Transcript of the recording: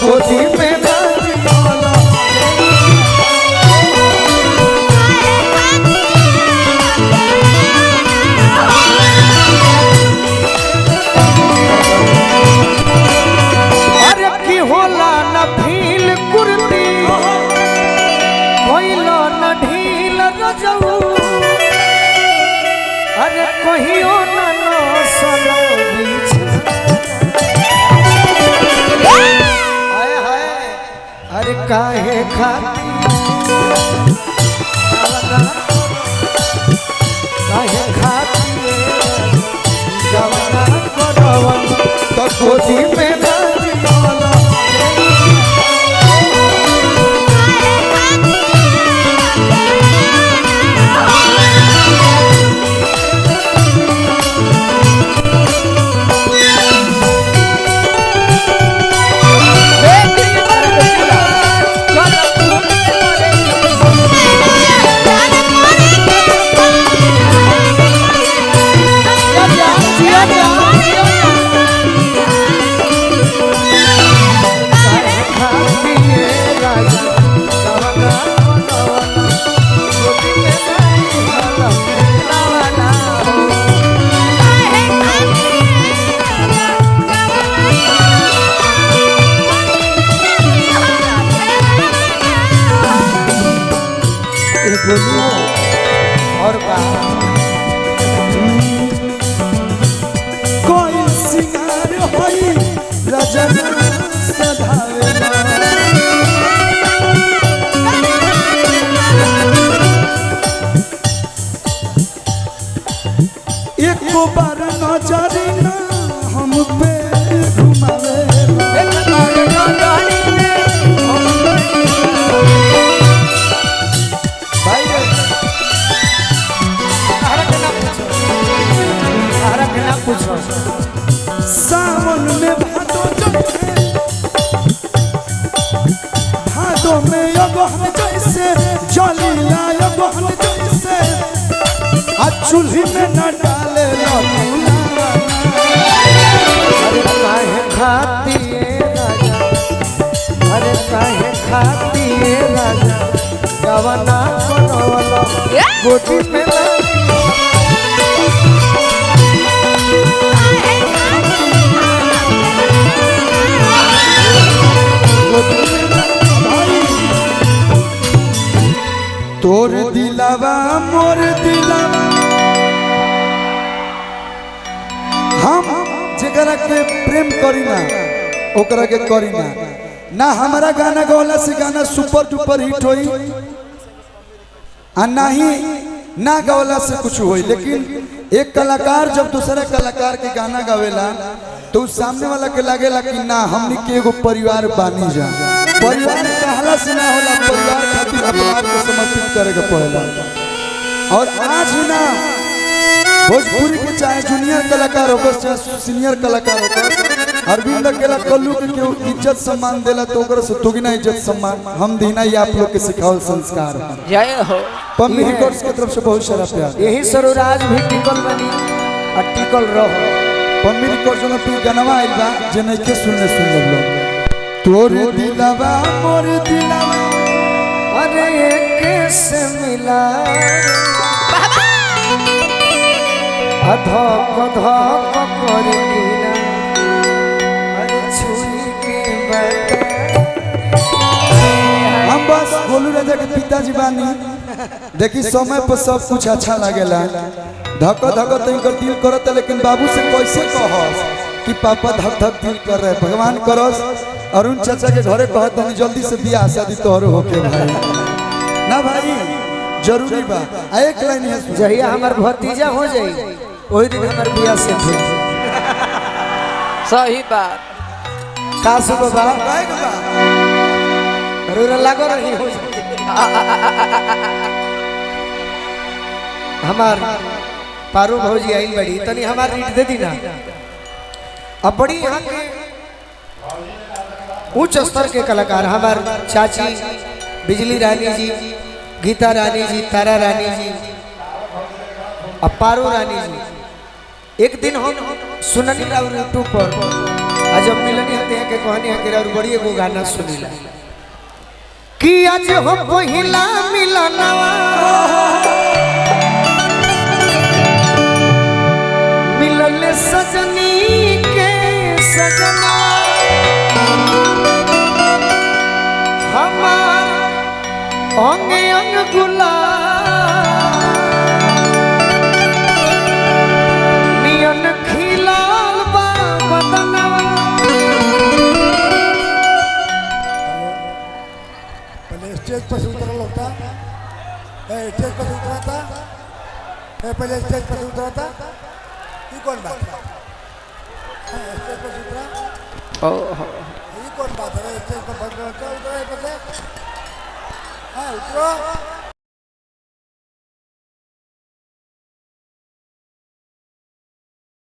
गोदी में बाजी वाला अरे की होला न भील कुर्ती कोइलो न ढील रजऊ अरे कहियो न सलो बीच हाय हाय अरे काहे खाती काहे खाती जवना करवन तो गोदी में बाजी वाला और कोई सिंगार होई रजन सधावेला एक बार नजर ना हम पे घुमावे सावन में भादो में अगहन जैसे जलीला अगहन जैसे आ चूल्ही में न डाले अरे काहे खाती राजा अरे काहे खाती राजा गवना बनवला गोदी में तोर दिलावा मोर दिलावा हम जेकरा के प्रेम करी ना ओकरा के करी ना हमारा गाना गौला से गाना सुपर डुपर हिट होई आ नहीं ना गौला से कुछ होई लेकिन एक कलाकार जब दूसरा कलाकार के गाना गावेला तो सामने वाला के लागेला कि ना हमनी के एगो परिवार बानी जा परिवार कहला से ना होला परिवार खातिर अपना आप को समर्पित करे के पड़ेला और आज ना भोजपुरी के चाहे जूनियर कलाकार होकर चाहे सीनियर कलाकार होकर अरविंद अकेला कल्लू के इज्जत सम्मान देला तो ओकरा से दुगना इज्जत सम्मान हम देना ही आप लोग के सिखावल संस्कार जय हो पम्मी रिकॉर्ड्स की तरफ से बहुत सारा प्यार यही सरुराज भी टिकल बनी और टिकल रहो पम्मी रिकॉर्ड्स में तू गनवा आइल बा जे नहीं के सुन लोग तोर दिलवा मोर दिलवा अरे एक से मिला धक धक करके ना अरे छुई के बता हम बस गोलू राजा के पिताजी बानी देखी समय पर सब कुछ अच्छा लगेला धक धक तो इनकर दिल करत लेकिन बाबू से कैसे कहस कि पापा धक धक दिल कर रहे भगवान करस अरुण चाचा के घरे कहत हनी जल्दी से बियाह शादी तोहरो होके भाई ना भाई जरूरी बा एक लाइन है जहिया हमार भतीजा हो जाई वही दिन हमार बियाह से थे सही बात कासु बाबा रोरा लागो रही हो हमार पारू भौजी आई बड़ी तनी हमार रीट दे दी ना अब बड़ी यहाँ के उच्च स्तर के कलाकार हमार चाची बिजली रानी जी, गीता रानी जी, तारा रानी जी, पारू रानी जी। एक दिन हम सुननी यूट्यूब पर आज जब मिलनी होते हैं के कहानी है कि और बड़ी एगो गाना सुनीला कि आज हो पहिला मिलनवा मिलल सजनी के सजना हमार अंग अंग गुलाब नियन खिलाल बा बदनवा। पहले स्टेज पर से उतरल होता स्टेज पर से उतरा था पहले स्टेज पर से उतरा था ये कौन बात है स्टेज पर से उतरा ये कौन बात है स्टेज पर उतरा हाँ उतरो